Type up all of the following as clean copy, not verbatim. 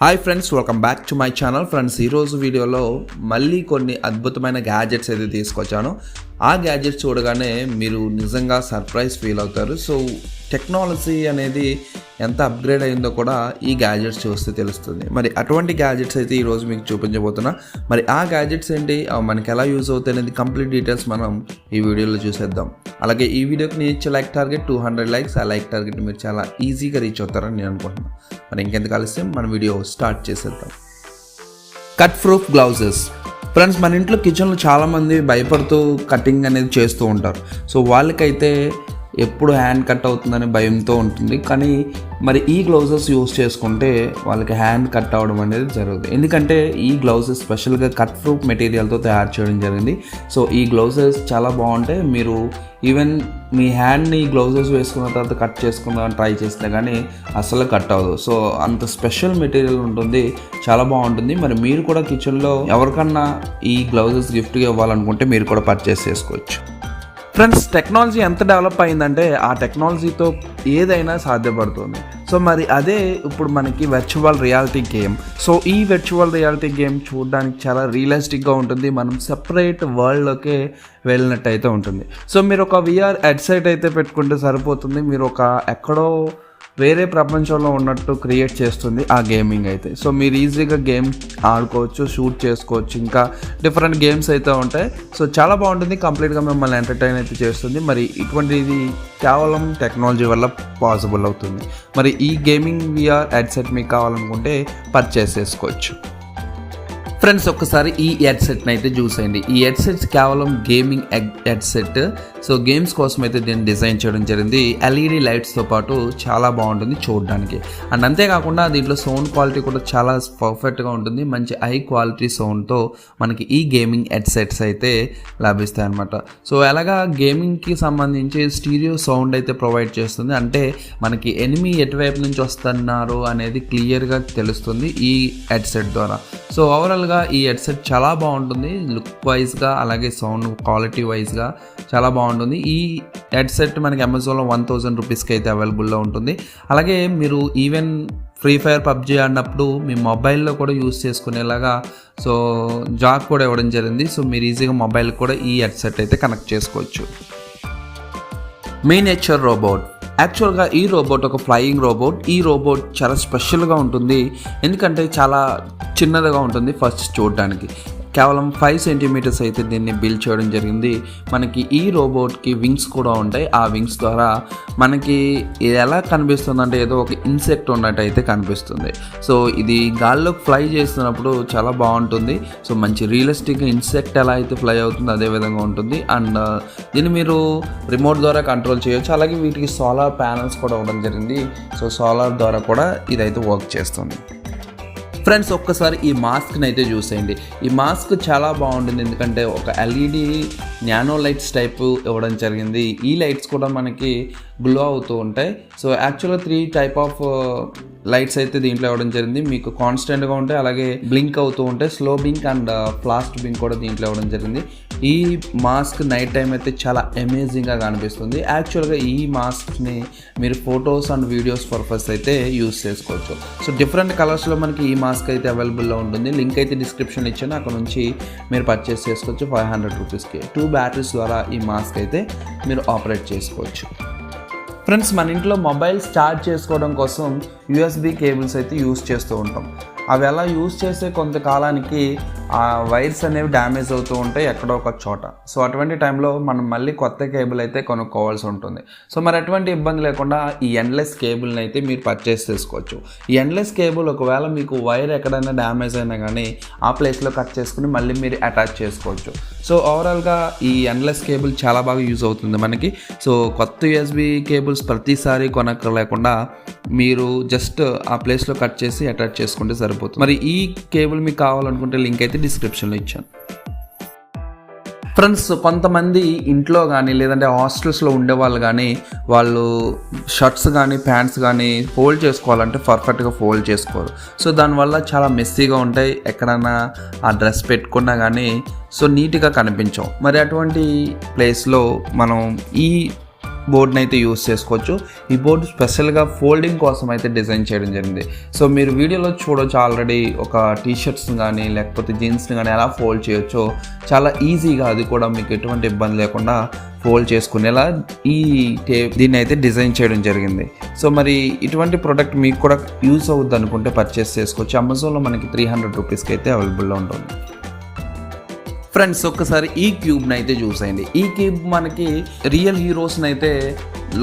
Hi friends, welcome back to my channel. Friends, ఈరోజు వీడియోలో మళ్ళీ కొన్ని అద్భుతమైన గ్యాడ్జెట్స్ అయితే తీసుకొచ్చాను. ఆ గ్యాడ్జెట్స్ చూడగానే మీరు నిజంగా సర్ప్రైజ్ ఫీల్ అవుతారు. సో టెక్నాలజీ అనేది ఎంత అప్గ్రేడ్ అయిందో కూడా ఈ గ్యాడ్జెట్స్ చూస్తే తెలుస్తుంది. మరి అటువంటి గ్యాడ్జెట్స్ అయితే ఈరోజు మీకు చూపించబోతున్నా. మరి ఆ గ్యాడ్జెట్స్ ఏంటి, మనకి ఎలా యూజ్ అవుతాయి అనేది కంప్లీట్ డీటెయిల్స్ మనం ఈ వీడియోలో చూసేద్దాం. అలాగే ఈ వీడియోకి నేను ఇచ్చే లైక్ టార్గెట్ 200 లైక్స్. ఆ లైక్ టార్గెట్ మీరు చాలా ఈజీగా రీచ్ అవుతారని నేను అనుకుంటున్నాను. మరి ఇంకెందుకు ఆలస్యం, మన వీడియో స్టార్ట్ చేసేద్దాం. Cut proof gloves. ఫ్రెండ్స్, మన ఇంట్లో కిచెన్లో చాలామంది భయపడుతూ కటింగ్ అనేది చేస్తూ ఉంటారు. సో వాళ్ళకైతే ఎప్పుడు హ్యాండ్ కట్ అవుతుందని భయంతో ఉంటుంది. కానీ మరి ఈ గ్లౌజెస్ యూస్ చేసుకుంటే వాళ్ళకి హ్యాండ్ కట్ అవ్వడం అనేది జరుగుతుంది. ఎందుకంటే ఈ గ్లౌజెస్ స్పెషల్గా కట్ ప్రూఫ్ మెటీరియల్తో తయారు చేయడం జరిగింది. సో ఈ గ్లౌజెస్ చాలా బాగుంటాయి. మీరు ఈవెన్ మీ హ్యాండ్ని ఈ గ్లౌజెస్ వేసుకున్న తర్వాత కట్ చేసుకుందామని ట్రై చేస్తే కానీ అసలు కట్ అవ్వదు. సో అంత స్పెషల్ మెటీరియల్ ఉంటుంది, చాలా బాగుంటుంది. మరి మీరు కూడా కిచెన్లో ఎవరికన్నా ఈ గ్లౌజెస్ గిఫ్ట్గా ఇవ్వాలనుకుంటే మీరు కూడా పర్చేస్ చేసుకోవచ్చు. ఫ్రెండ్స్, టెక్నాలజీ ఎంత డెవలప్ అయిందంటే ఆ టెక్నాలజీతో ఏదైనా సాధ్యపడుతుంది. సో మరి అదే ఇప్పుడు మనకి వర్చువల్ రియాలిటీ గేమ్. సో ఈ వర్చువల్ రియాలిటీ గేమ్ చూడడానికి చాలా రియలిస్టిక్గా ఉంటుంది. మనం సెపరేట్ వరల్డ్లోకే వెళ్ళినట్టు అయితే ఉంటుంది. సో మీరు ఒక VR హెడ్సెట్ అయితే పెట్టుకుంటే సరిపోతుంది. మీరు ఒక ఎక్కడో వేరే ప్రపంచంలో ఉన్నట్టు క్రియేట్ చేస్తుంది ఆ గేమింగ్ అయితే. సో మీరు ఈజీగా గేమ్ ఆడుకోవచ్చు, షూట్ చేసుకోవచ్చు, ఇంకా డిఫరెంట్ గేమ్స్ అయితే ఉంటాయి. సో చాలా బాగుంటుంది, కంప్లీట్గా మిమ్మల్ని ఎంటర్టైన్ అయితే చేస్తుంది. మరి ఇటువంటిది కేవలం టెక్నాలజీ వల్ల పాసిబుల్ అవుతుంది. మరి ఈ గేమింగ్ VR హెడ్సెట్ మీకు కావాలనుకుంటే పర్చేస్ చేసుకోవచ్చు. ఫ్రెండ్స్, ఒక్కసారి ఈ హెడ్సెట్ని అయితే చూసేయండి. ఈ హెడ్సెట్స్ కేవలం గేమింగ్ హెడ్సెట్. సో గేమ్స్ కోసం అయితే దీన్ని డిజైన్ చేయడం జరిగింది. LED లైట్స్తో పాటు చాలా బాగుంటుంది చూడడానికి. అండ్ అంతేకాకుండా దీంట్లో సౌండ్ క్వాలిటీ కూడా చాలా పర్ఫెక్ట్గా ఉంటుంది. మంచి హై క్వాలిటీ సౌండ్తో మనకి ఈ గేమింగ్ హెడ్సెట్స్ అయితే లభిస్తాయి అన్నమాట. సో అలాగా గేమింగ్కి సంబంధించి స్టీరియో సౌండ్ అయితే ప్రొవైడ్ చేస్తుంది. అంటే మనకి ఎనిమి ఎటువైపు నుంచి వస్తున్నారు అనేది క్లియర్గా తెలుస్తుంది ఈ హెడ్సెట్ ద్వారా. సో ఓవరాల్గా ఈ హెడ్సెట్ చాలా బాగుంటుంది, లుక్ వైజ్గా అలాగే సౌండ్ క్వాలిటీ వైజ్గా చాలా బాగుంటుంది. ఈ హెడ్సెట్ మనకి అమెజాన్లో 1000 రూపీస్కి అయితే అవైలబుల్లో ఉంటుంది. అలాగే మీరు ఈవెన్ ఫ్రీ ఫైర్ పబ్జీ ఆడినప్పుడు మీ మొబైల్లో కూడా యూస్ చేసుకునేలాగా సో జాక్ కూడా ఇవ్వడం జరిగింది. సో మీరు ఈజీగా మొబైల్ కూడా ఈ హెడ్సెట్ అయితే కనెక్ట్ చేసుకోవచ్చు. Miniature robot. యాక్చువల్గా ఈ రోబోట్ ఒక ఫ్లయింగ్ రోబోట్. ఈ రోబోట్ చాలా స్పెషల్గా ఉంటుంది, ఎందుకంటే చాలా చిన్నదిగా ఉంటుంది ఫస్ట్ చూడడానికి. కేవలం 5 సెంటీమీటర్స్ అయితే దీన్ని బిల్డ్ చేయడం జరిగింది. మనకి ఈ రోబోట్కి వింగ్స్ కూడా ఉంటాయి. ఆ వింగ్స్ ద్వారా మనకి ఇది ఎలా కనిపిస్తుంది అంటే ఏదో ఒక ఇన్సెక్ట్ ఉన్నట్టు అయితే కనిపిస్తుంది. సో ఇది గాల్లోకి ఫ్లై చేస్తున్నప్పుడు చాలా బాగుంటుంది. సో మంచి రియలిస్టిక్గా ఇన్సెక్ట్ ఎలా అయితే ఫ్లై అవుతుందో అదే విధంగా ఉంటుంది. అండ్ దీన్ని మీరు రిమోట్ ద్వారా కంట్రోల్ చేయొచ్చు. అలాగే వీటికి సోలార్ ప్యానల్స్ కూడా ఇవ్వడం జరిగింది. సో సోలార్ ద్వారా కూడా ఇదైతే వర్క్ చేస్తుంది. ఫ్రెండ్స్, ఒక్కసారి ఈ మాస్క్ని అయితే చూసేయండి. ఈ మాస్క్ చాలా బాగుంటుంది, ఎందుకంటే ఒక LED నానో లైట్స్ టైప్ ఇవ్వడం జరిగింది. ఈ లైట్స్ కూడా మనకి గ్లో అవుతూ ఉంటాయి. సో యాక్చువల్గా 3 టైప్ ఆఫ్ లైట్స్ అయితే దీంట్లో ఇవ్వడం జరిగింది. మీకు కాన్స్టెంట్గా ఉంటాయి, అలాగే బ్లింక్ అవుతూ ఉంటాయి, స్లో బ్లింక్ అండ్ ఫ్లాస్ట్ బ్లింక్ కూడా దీంట్లో ఇవ్వడం జరిగింది. ఈ మాస్క్ నైట్ టైం అయితే చాలా అమేజింగ్గా కనిపిస్తుంది. యాక్చువల్గా ఈ మాస్క్ని మీరు ఫొటోస్ అండ్ వీడియోస్ పర్పస్ అయితే యూస్ చేసుకోవచ్చు. సో డిఫరెంట్ కలర్స్లో మనకి ఈ మాస్క్ అయితే అవైలబుల్లో ఉంటుంది. లింక్ అయితే డిస్క్రిప్షన్లో ఇచ్చాను, అక్కడ నుంచి మీరు పర్చేస్ చేసుకోవచ్చు 500 రూపీస్కి. 2 బ్యాటరీస్ ద్వారా ఈ మాస్క్ అయితే మీరు ఆపరేట్ చేసుకోవచ్చు. ఫ్రెండ్స్, మన ఇంట్లో మొబైల్ ఛార్జ్ చేసుకోవడం కోసం USB కేబుల్స్ అయితే యూస్ చేస్తూ ఉంటాం. అవి అలా యూస్ చేసే కొంతకాలానికి ఆ వైర్స్ అనేవి డ్యామేజ్ అవుతూ ఉంటాయి ఎక్కడో ఒక చోట. సో అటువంటి టైంలో మనం మళ్ళీ కొత్త కేబుల్ అయితే కొనుక్కోవాల్సి ఉంటుంది. సో మరి ఎటువంటి ఇబ్బంది లేకుండా ఈ ఎండ్లెస్ కేబుల్ని అయితే మీరు పర్చేస్ చేసుకోవచ్చు. ఈ ఎండ్లెస్ కేబుల్ ఒకవేళ మీకు వైర్ ఎక్కడైనా డ్యామేజ్ అయినా కానీ ఆ ప్లేస్లో కట్ చేసుకుని మళ్ళీ మీరు అటాచ్ చేసుకోవచ్చు. సో ఓవరాల్గా ఈ ఎండ్లెస్ కేబుల్ చాలా బాగా యూజ్ అవుతుంది మనకి. సో కొత్త USB కేబుల్స్ ప్రతిసారి కొనక్కర్లేకుండా మీరు జస్ట్ ఆ ప్లేస్లో కట్ చేసి అటాచ్ చేసుకుంటే సరిపోతుంది. మరి ఈ కేబుల్ మీకు కావాలనుకుంటే లింక్ అయితే డిస్క్రిప్షన్లో ఇచ్చాను. ఫ్రెండ్స్, కొంతమంది ఇంట్లో కానీ లేదంటే హాస్టల్స్లో ఉండేవాళ్ళు కానీ వాళ్ళు షర్ట్స్ కానీ ప్యాంట్స్ కానీ ఫోల్డ్ చేసుకోవాలంటే పర్ఫెక్ట్గా ఫోల్డ్ చేసుకోరు. సో దానివల్ల చాలా మెస్సీగా ఉంటాయి. ఎక్కడైనా ఆ డ్రెస్ పెట్టుకున్నా కానీ సో నీట్గా కనిపించవు. మరి అటువంటి ప్లేస్లో మనం ఈ బోర్డ్ని అయితే యూస్ చేసుకోవచ్చు. ఈ బోర్డు స్పెషల్గా ఫోల్డింగ్ కోసం అయితే డిజైన్ చేయడం జరిగింది. సో మీరు వీడియోలో చూడొచ్చు ఆల్రెడీ ఒక టీషర్ట్స్ని కానీ లేకపోతే జీన్స్ని కానీ ఎలా ఫోల్డ్ చేయొచ్చో చాలా ఈజీగా, అది కూడా మీకు ఎటువంటి ఇబ్బంది లేకుండా ఫోల్డ్ చేసుకునేలా దీన్ని అయితే డిజైన్ చేయడం జరిగింది. సో మరి ఇటువంటి ప్రోడక్ట్ మీకు కూడా యూస్ అవుద్ది అనుకుంటే పర్చేస్ చేసుకోవచ్చు. అమెజాన్లో మనకి 300 రూపీస్కి అయితే అవైలబుల్లో ఉంటుంది. ఫ్రెండ్స్ ఒక్కసారి ఈ క్యూబ్ని అయితే చూసేయండి. ఈ క్యూబ్ మనకి రియల్ హీరోస్ని అయితే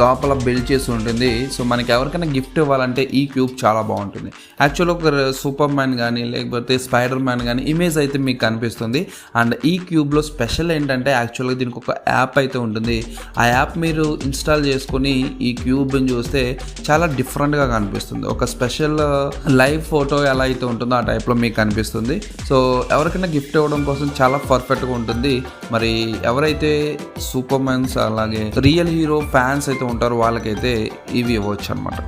లోపల బిల్డ్ చేసి ఉంటుంది. సో మనకి ఎవరికైనా గిఫ్ట్ ఇవ్వాలంటే ఈ క్యూబ్ చాలా బాగుంటుంది. యాక్చువల్గా ఒక సూపర్ మ్యాన్ కానీ లేకపోతే స్పైడర్ మ్యాన్ కానీ ఇమేజ్ అయితే మీకు కనిపిస్తుంది. అండ్ ఈ క్యూబ్లో స్పెషల్ ఏంటంటే యాక్చువల్గా దీనికి ఒక యాప్ అయితే ఉంటుంది. ఆ యాప్ మీరు ఇన్స్టాల్ చేసుకొని ఈ క్యూబ్ని చూస్తే చాలా డిఫరెంట్గా కనిపిస్తుంది. ఒక స్పెషల్ లైవ్ ఫోటో ఎలా అయితే ఉంటుందో ఆ టైప్లో మీకు కనిపిస్తుంది. సో ఎవరికైనా గిఫ్ట్ ఇవ్వడం కోసం చాలా పర్ఫెక్ట్గా ఉంటుంది. మరి ఎవరైతే సూపర్ మ్యాన్స్ అలాగే రియల్ హీరో ఫ్యాన్స్ అయితే ఉంటారో వాళ్ళకైతే ఇవి ఇవ్వచ్చు అనమాట.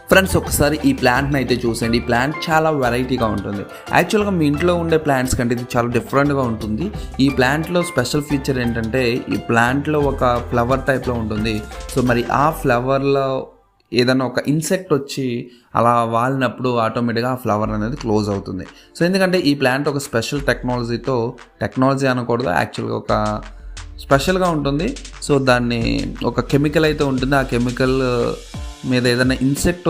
ఫ్రెండ్స్ ఒకసారి ఈ ప్లాంట్ని అయితే చూసేయండి. ఈ ప్లాంట్ చాలా వెరైటీగా ఉంటుంది. యాక్చువల్గా మీ ఇంట్లో ఉండే ప్లాంట్స్ కంటే ఇది చాలా డిఫరెంట్గా ఉంటుంది. ఈ ప్లాంట్లో స్పెషల్ ఫీచర్ ఏంటంటే ఈ ప్లాంట్లో ఒక ఫ్లవర్ టైప్లో ఉంటుంది. సో మరి ఆ ఫ్లవర్లో ఏదైనా ఒక ఇన్సెక్ట్ వచ్చి అలా వాలినప్పుడు ఆటోమేటిక్గా ఆ ఫ్లవర్ అనేది క్లోజ్ అవుతుంది. సో ఎందుకంటే ఈ ప్లాంట్ ఒక స్పెషల్ టెక్నాలజీ అనకూడదు, యాక్చువల్గా ఒక స్పెషల్గా ఉంటుంది. సో దాన్ని ఒక కెమికల్ అయితే ఉంటుంది. ఆ కెమికల్ మీద ఏదైనా ఇన్సెక్ట్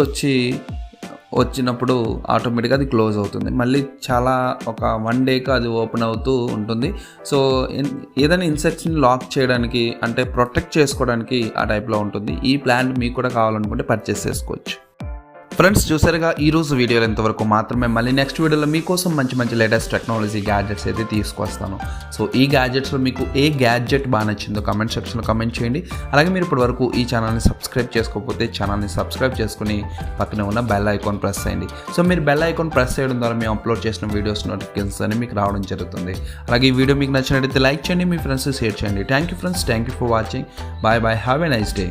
వచ్చినప్పుడు ఆటోమేటిక్గా అది క్లోజ్ అవుతుంది. మళ్ళీ చాలా ఒక 1 డేకి అది ఓపెన్ అవుతూ ఉంటుంది. సో ఏదైనా ఇన్సెక్ట్స్ని లాక్ చేయడానికి అంటే ప్రొటెక్ట్ చేసుకోవడానికి ఆ టైప్లో ఉంటుంది. ఈ ప్లాంట్ మీకు కూడా కావాలనుకుంటే పర్చేస్ చేసుకోవచ్చు. ఫ్రెండ్స్ చూసారుగా ఈరోజు వీడియోలో ఇంతవరకు మాత్రమే. మళ్ళీ నెక్స్ట్ వీడియోలో మీకోసం మంచి లేటెస్ట్ టెక్నాలజీ గ్యాడ్జెట్స్ అయితే తీసుకొస్తాను. సో ఈ గ్యాడ్జెట్స్లో మీకు ఏ గ్యాడ్జెట్ బాగా నచ్చిందో కామెంట్ సెక్షన్లో కామెంట్ చేయండి. అలాగే మీరు ఇప్పటివరకు ఈ ఛానల్ని సబ్స్క్రైబ్ చేసుకోకపోతే ఛానల్ని సబ్స్క్రైబ్ చేసుకుని పక్కనే ఉన్న బెల్ ఐకాన్ ప్రెస్ చేయండి. సో మీరు బెల్ ఐకాన్ ప్రెస్ చేయడం ద్వారా మేము అప్లోడ్ చేసిన వీడియోస్ నోటిఫికేషన్స్ అని మీకు రావడం జరుగుతుంది. అలాగే ఈ వీడియో మీకు నచ్చినట్లయితే లైక్ చేయండి, మీ ఫ్రెండ్స్ షేర్ చేయండి. Thank you friends, thank you for watching. Bye have a nice day.